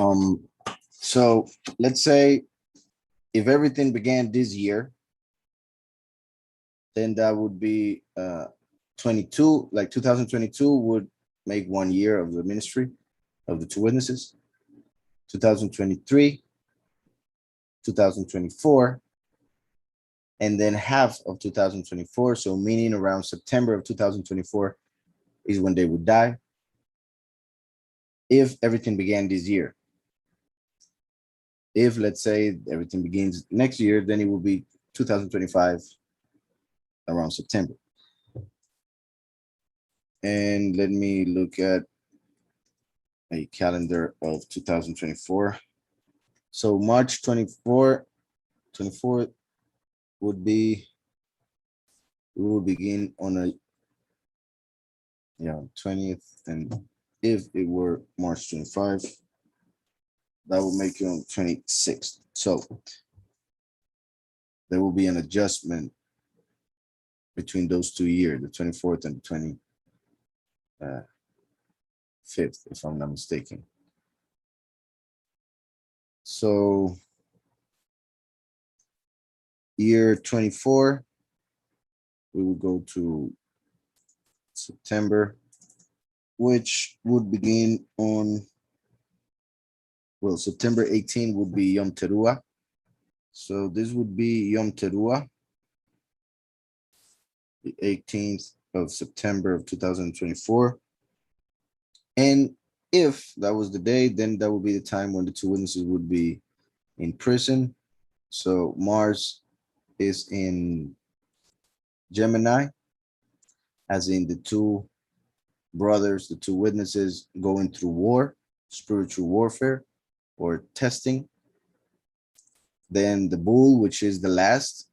Um, so let's say if everything began this year, then that would be 22, like 2022 would make 1 year of the ministry of the two witnesses. 2023, 2024, and then half of 2024. So meaning around September of 2024 is when they would die if everything began this year. If let's say everything begins next year, then it will be 2025 around September. And let me look at a calendar of 2024. So March 24 would be, we will begin on a 20th, and if it were March 25, that will make it on 26th. So there will be an adjustment between those 2 years, the 24th and the 25th, if I'm not mistaken. So year 24, we will go to September, which would begin on, well, September 18 would be Yom Teruah. So this would be Yom Teruah, the 18th of September of 2024. And if that was the day, then that would be the time when the two witnesses would be in prison. So Mars is in Gemini, as in the two brothers, the two witnesses going through war, spiritual warfare or testing. Then the bull, which is the last,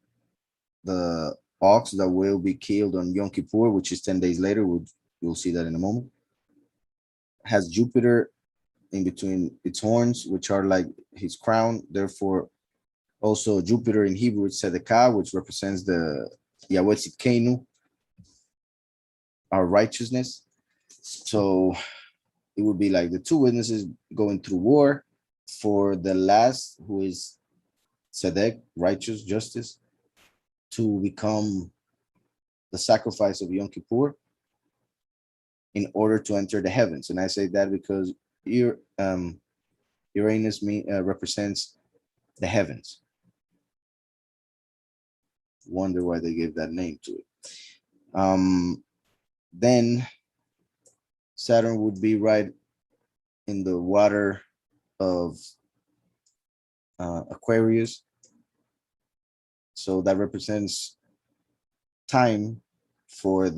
the ox that will be killed on Yom Kippur, which is 10 days later. We'll see that in a moment. Has Jupiter in between its horns, which are like his crown. Therefore, also Jupiter in Hebrew is Tzedekah, which represents the Yahweh Tzidkenu, our righteousness. So it would be like the two witnesses going through war for the last, who is Tzedek, righteous, justice, to become the sacrifice of Yom Kippur in order to enter the heavens. And I say that because Uranus represents the heavens. Wonder why they gave that name to it. Then Saturn would be right in the water of Aquarius. So that represents time for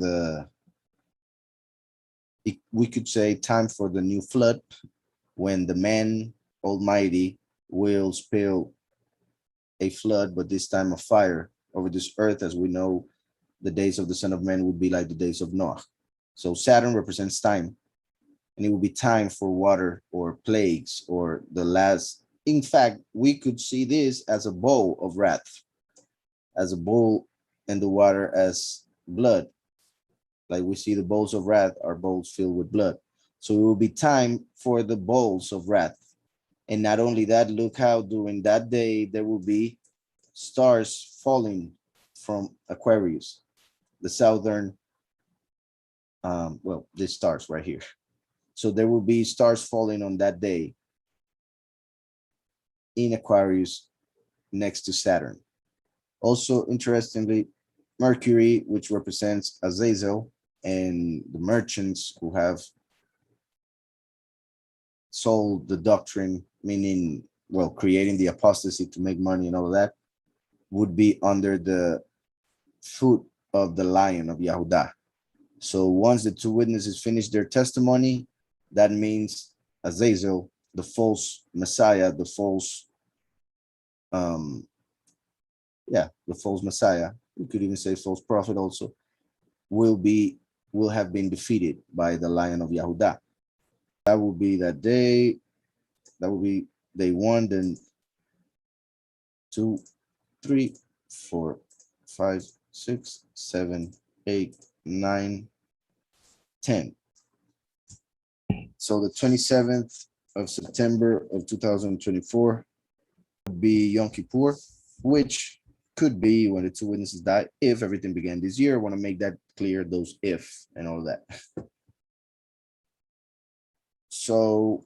we could say time for the new flood, when the man Almighty will spill a flood, but this time of fire over this earth. As we know, the days of the Son of Man would be like the days of Noah. So Saturn represents time, and it will be time for water or plagues or the last. In fact, we could see this as a bowl of wrath, as a bowl in the water as blood. Like we see the bowls of wrath are bowls filled with blood. So it will be time for the bowls of wrath. And not only that, look how during that day there will be stars falling from Aquarius, the southern, well, these stars right here. So there will be stars falling on that day in Aquarius next to Saturn. Also, interestingly, Mercury, which represents Azazel and the merchants who have sold the doctrine, meaning, well, creating the apostasy to make money and all of that, would be under the foot of the lion of Yahudah. So once the two witnesses finish their testimony, that means Azazel, the false Messiah, the false, the false Messiah, we could even say false prophet also, will have been defeated by the lion of Yahudah. That will be that day. That will be day 1, then 2, 3, 4, 5, 6, 7, 8, 9, 10. So the 27th of September of 2024 would be Yom Kippur, which could be when the two witnesses die if everything began this year. I want to make that clear, those if and all that. So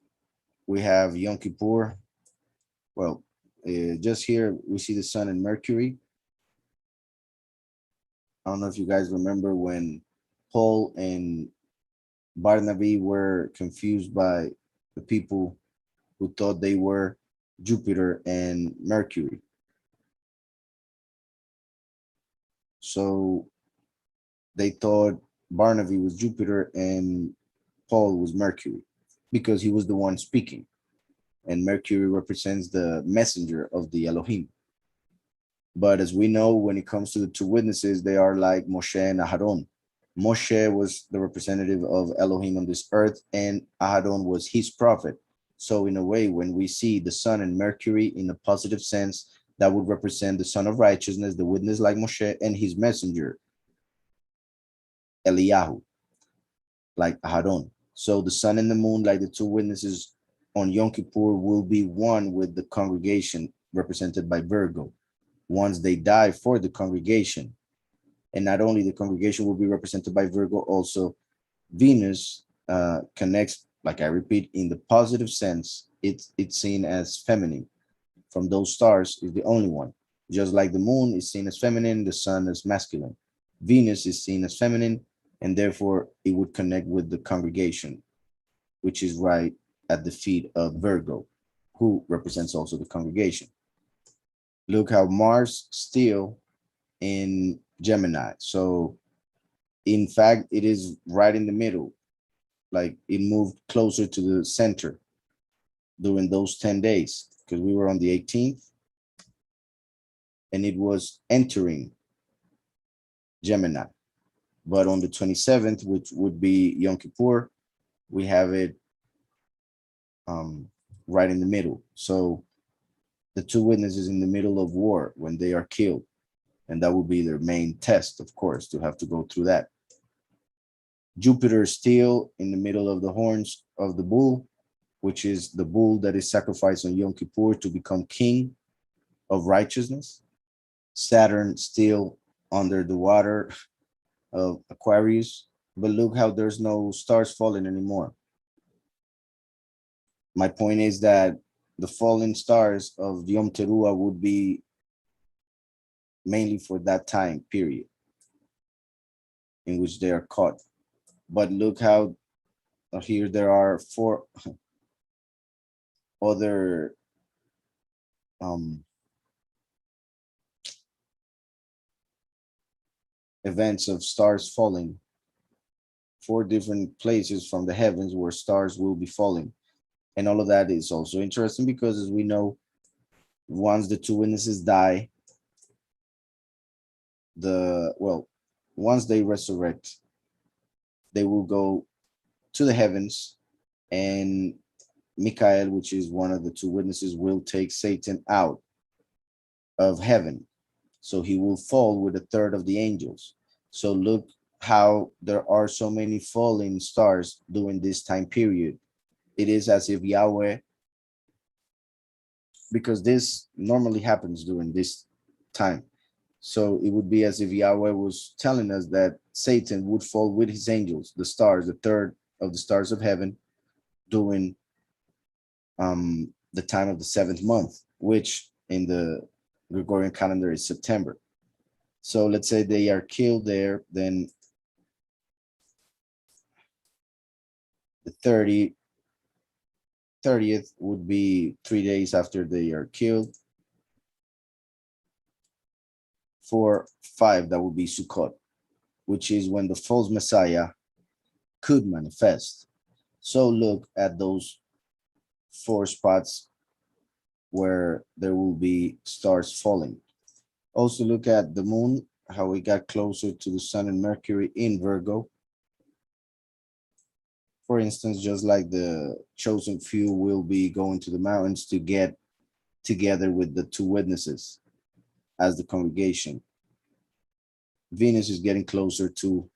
we have Yom Kippur. Well, just here we see the sun and Mercury. I don't know if you guys remember when Paul and Barnaby were confused by the people who thought they were Jupiter and Mercury. So they thought Barnaby was Jupiter and Paul was Mercury because he was the one speaking. And Mercury represents the messenger of the Elohim. But as we know, when it comes to the two witnesses, they are like Moshe and Aharon. Moshe was the representative of Elohim on this earth, and Aharon was his prophet. So in a way, when we see the sun and Mercury in a positive sense, that would represent the son of righteousness, the witness like Moshe, and his messenger, Eliyahu, like Aharon. So the sun and the moon, like the two witnesses on Yom Kippur, will be one with the congregation represented by Virgo once they die for the congregation. And not only the congregation will be represented by Virgo, also Venus connects, like I repeat, in the positive sense, it's seen as feminine. From those stars is the only one. Just like the moon is seen as feminine, the sun is masculine. Venus is seen as feminine, and therefore it would connect with the congregation, which is right at the feet of Virgo, who represents also the congregation. Look how Mars still in Gemini. So in fact, it is right in the middle. Like it moved closer to the center during those 10 days because we were on the 18th and it was entering Gemini. But on the 27th, which would be Yom Kippur, we have it right in the middle. So the two witnesses in the middle of war when they are killed. And that would be their main test, of course, to have to go through that. Jupiter is still in the middle of the horns of the bull, which is the bull that is sacrificed on Yom Kippur to become king of righteousness. Saturn still under the water of Aquarius, but look how there's no stars falling anymore. My point is that the fallen stars of Yom Teruah would be mainly for that time period in which they are caught. But look how here there are 4 other events of stars falling, 4 different places from the heavens where stars will be falling. And all of that is also interesting because, as we know, once the two witnesses die, once they resurrect, they will go to the heavens, and Michael, which is one of the two witnesses, will take Satan out of heaven. So he will fall with a third of the angels. So look how there are so many falling stars during this time period. It is as if Yahweh, because this normally happens during this time. So it would be as if Yahweh was telling us that Satan would fall with his angels, the stars, the third of the stars of heaven, during the time of the 7th month, which in the Gregorian calendar is September. So let's say they are killed there, then the 30th would be 3 days after they are killed. 4, 5, that would be Sukkot, which is when the false Messiah could manifest. So look at those 4 spots where there will be stars falling. Also look at the moon, how we got closer to the sun and Mercury in Virgo. For instance, just like the chosen few will be going to the mountains to get together with the two witnesses as the congregation. Venus is getting closer to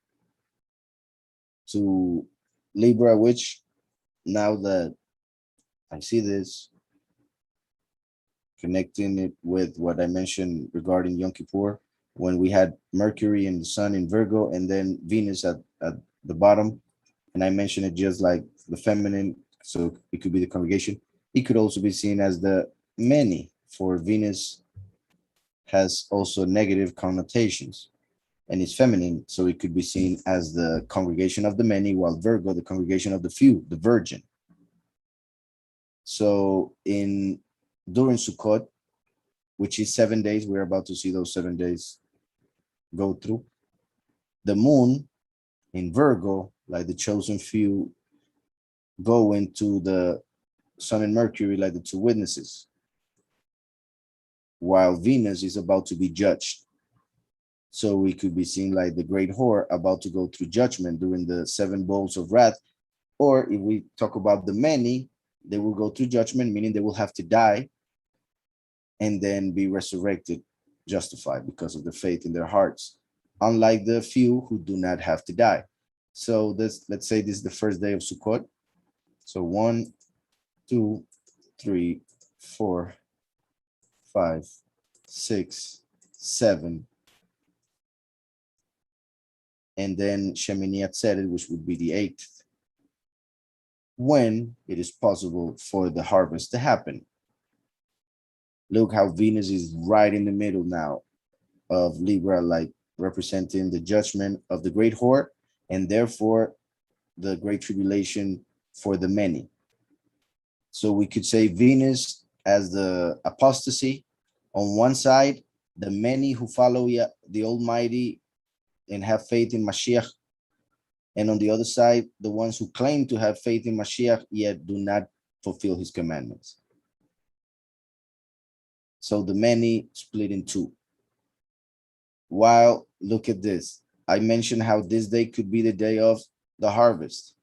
Libra, which now that I see this, connecting it with what I mentioned regarding Yom Kippur, when we had Mercury and the Sun in Virgo, and then Venus at the bottom. And I mentioned it just like the feminine, so it could be the congregation. It could also be seen as the many, for Venus has also negative connotations and is feminine, so it could be seen as the congregation of the many, while Virgo, the congregation of the few, the virgin. So in during Sukkot, which is 7 days, we're about to see those 7 days go through. The moon in Virgo, like the chosen few, go into the Sun and Mercury like the two witnesses, while Venus is about to be judged. So we could be seeing like the great whore about to go through judgment during the 7 bowls of wrath. Or if we talk about the many, they will go through judgment, meaning they will have to die and then be resurrected, justified because of the faith in their hearts, unlike the few who do not have to die. So this, let's say this is the first day of Sukkot. So 1, 2, 3, 4, 5, 6, 7. And then Shemini Atzeret, which would be the 8th, when it is possible for the harvest to happen. Look how Venus is right in the middle now of Libra, like representing the judgment of the great whore, and therefore the great tribulation for the many. So we could say Venus as the apostasy on one side, the many who follow the Almighty and have faith in Mashiach, and on the other side, the ones who claim to have faith in Mashiach yet do not fulfill his commandments. So the many split in two. While, look at this, I mentioned how this day could be the day of the harvest,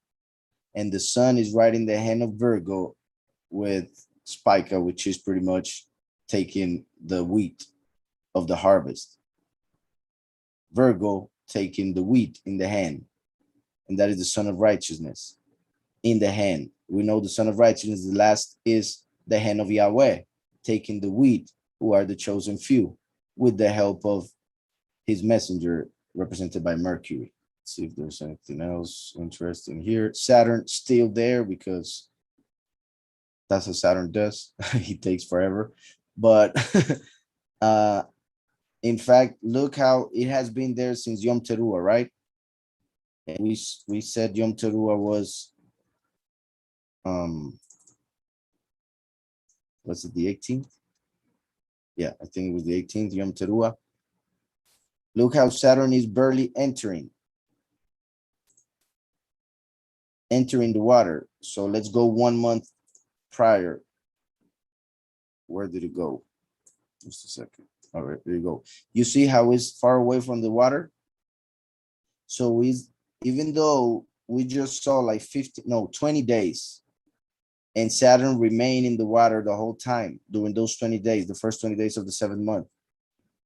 and the sun is right in the hand of Virgo with Spica, which is pretty much taking the wheat of the harvest. Virgo taking the wheat in the hand, and that is the son of righteousness in the hand. We know the son of righteousness, the last is the hand of Yahweh, taking the wheat, who are the chosen few, with the help of his messenger, represented by Mercury. Let's see if there's anything else interesting here. Saturn still there because that's what Saturn does. He takes forever. But in fact, look how it has been there since Yom Teruah, right? And we said Yom Teruah was was it the 18th? Yeah, I think it was the 18th, Yom Teruah. Look how Saturn is barely entering the water. So let's go 1 month prior. Where did it go? Just a second. All right, there you go. You see how it's far away from the water? So even though we just saw like 20 days, and Saturn remained in the water the whole time during those 20 days, the first 20 days of the 7th month.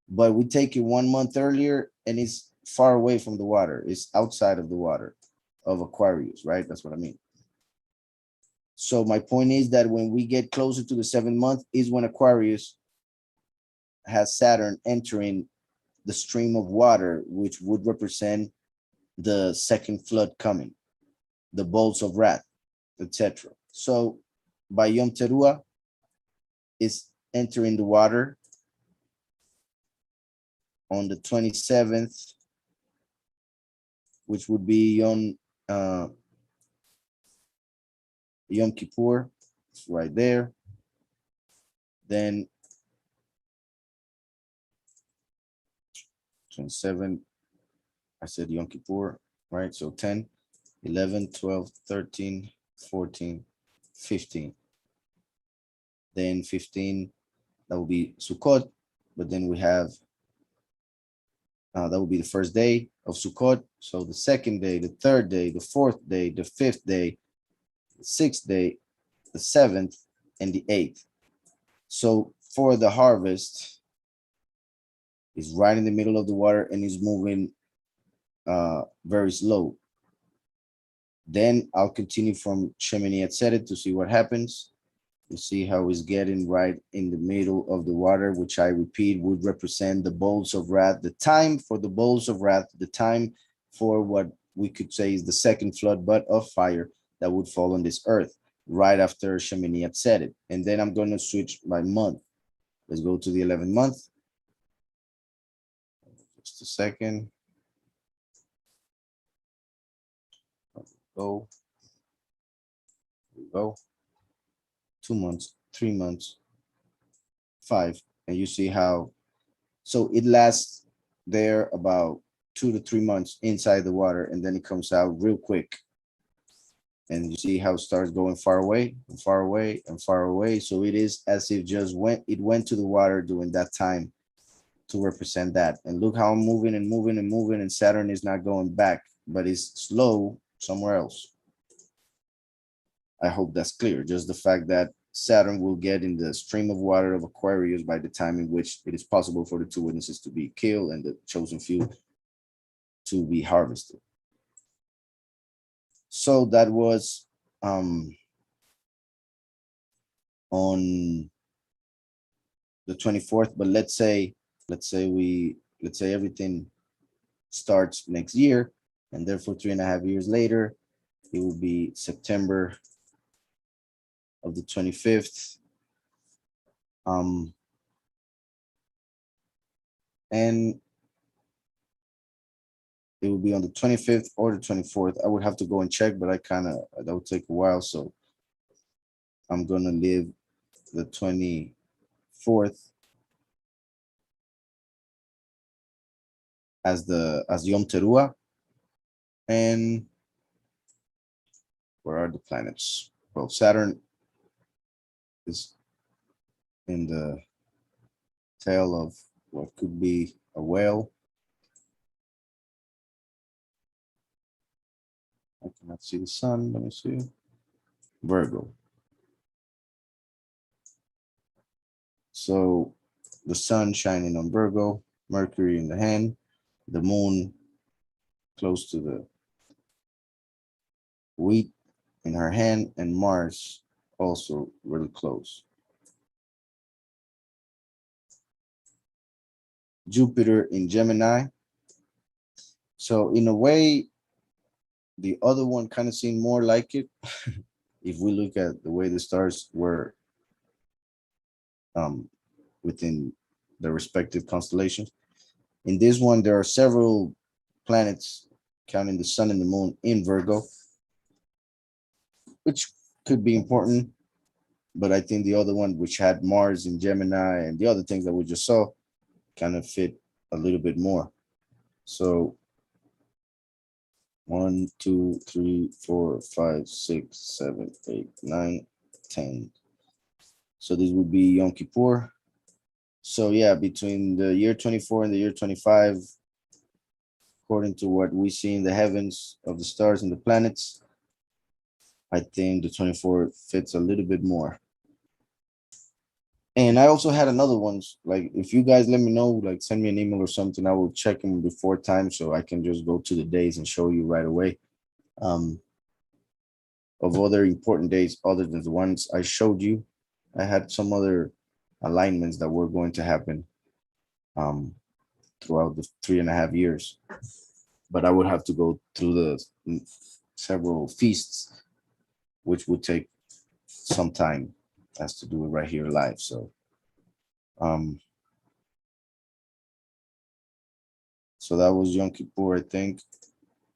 But we take it 1 month earlier and it's far away from the water. It's outside of the water of Aquarius, right? That's what I mean. So my point is that when we get closer to the 7th month is when Aquarius has Saturn entering the stream of water, which would represent the second flood coming, the bowls of wrath, etc. So by Yom Teruah is entering the water on the 27th, which would be Yom Kippur. It's right there. Then 27, I said Yom Kippur, right? So 10, 11, 12, 13, 14, 15. Then 15, that will be Sukkot, but then we have, that will be the first day of Sukkot. So the second day, the third day, the fourth day, the fifth day, the sixth day, the 7th, and the 8th. So for the harvest, is right in the middle of the water and is moving very slow. Then I'll continue from Shemini Atzeret to see what happens. You see how it's getting right in the middle of the water, which I repeat would represent the bowls of wrath, the time for the bowls of wrath, the time for what we could say is the second flood, but of fire that would fall on this earth right after Shemini had said it. And then I'm going to switch by month. Let's go to the 11th month. Just a second. Go. Go. 2 months, 3 months, 5. And you see how, so it lasts there about 2 to 3 months inside the water, and then it comes out real quick. And you see how it starts going far away and far away and far away. So it is as if it went to the water during that time to represent that. And look how I'm moving and moving and moving, and Saturn is not going back, but it's slow somewhere else. I hope that's clear. Just the fact that Saturn will get in the stream of water of Aquarius by the time in which it is possible for the two witnesses to be killed and the chosen few to be harvested. So that was on the 24th, but let's say everything starts next year, and therefore 3.5 years later, it will be September of the 25th. And it will be on the 25th or the 24th. I would have to go and check, but that would take a while. So I'm going to leave the 24th as Yom Teruah. And where are the planets? Well, Saturn is in the tail of what could be a whale. I cannot see the sun. Let me see. Virgo. So the sun shining on Virgo, Mercury in the hand, the moon close to the wheat in her hand, and Mars also really close. Jupiter in Gemini. So in a way, the other one kind of seemed more like it. If we look at the way the stars were within the respective constellations. In this one, there are several planets, counting the sun and the moon, in Virgo, which could be important. But I think the other one, which had Mars in Gemini and the other things that we just saw, kind of fit a little bit more. So 1, 2, 3, 4, 5, 6, 7, 8, 9, 10. So this would be Yom Kippur. So yeah, between the year 24 and the year 25, according to what we see in the heavens of the stars and the planets, I think the 24 fits a little bit more. And I also had another ones. Like, if you guys let me know, like send me an email or something, I will check them before time so I can just go to the days and show you right away. Of other important days other than the ones I showed you, I had some other alignments that were going to happen throughout the 3.5 years. But I would have to go through the several feasts, which would take some time as to do it right here live. So so that was Yom Kippur, I think.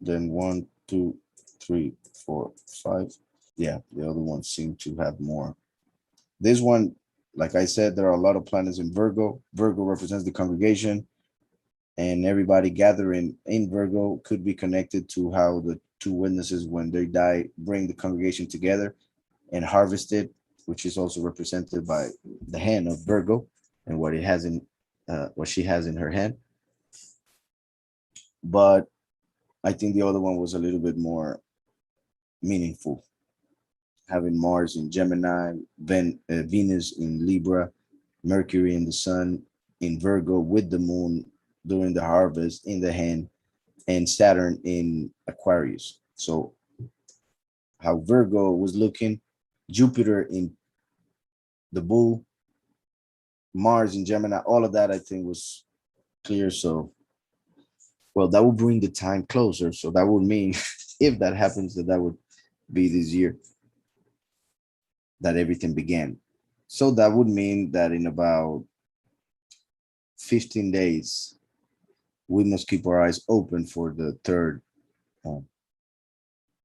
Then 1, 2, 3, 4, 5. Yeah, the other ones seem to have more. This one, like I said, there are a lot of planets in Virgo. Virgo represents the congregation, and everybody gathering in Virgo could be connected to how the two witnesses, when they die, bring the congregation together and harvest it, which is also represented by the hand of Virgo and what it has in what she has in her hand. But I think the other one was a little bit more meaningful, having Mars in Gemini, Venus in Libra, Mercury in the sun in Virgo with the moon during the harvest in the hand, and Saturn in Aquarius. So how Virgo was looking, Jupiter in the bull, Mars in Gemini, all of that I think was clear. So, well, that would bring the time closer. So that would mean if that happens, that would be this year that everything began. So that would mean that in about 15 days, we must keep our eyes open for the third uh,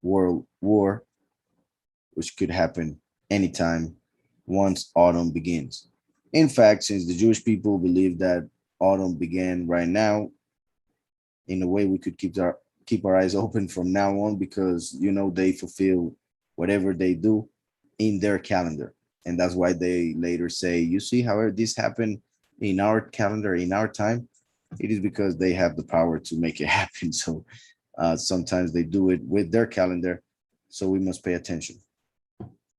world war, which could happen anytime once autumn begins. In fact, since the Jewish people believe that autumn began right now, in a way we could keep our eyes open from now on, because they fulfill whatever they do in their calendar. And that's why they later say, you see, however this happened in our calendar, in our time, it is because they have the power to make it happen. So sometimes they do it with their calendar, so we must pay attention.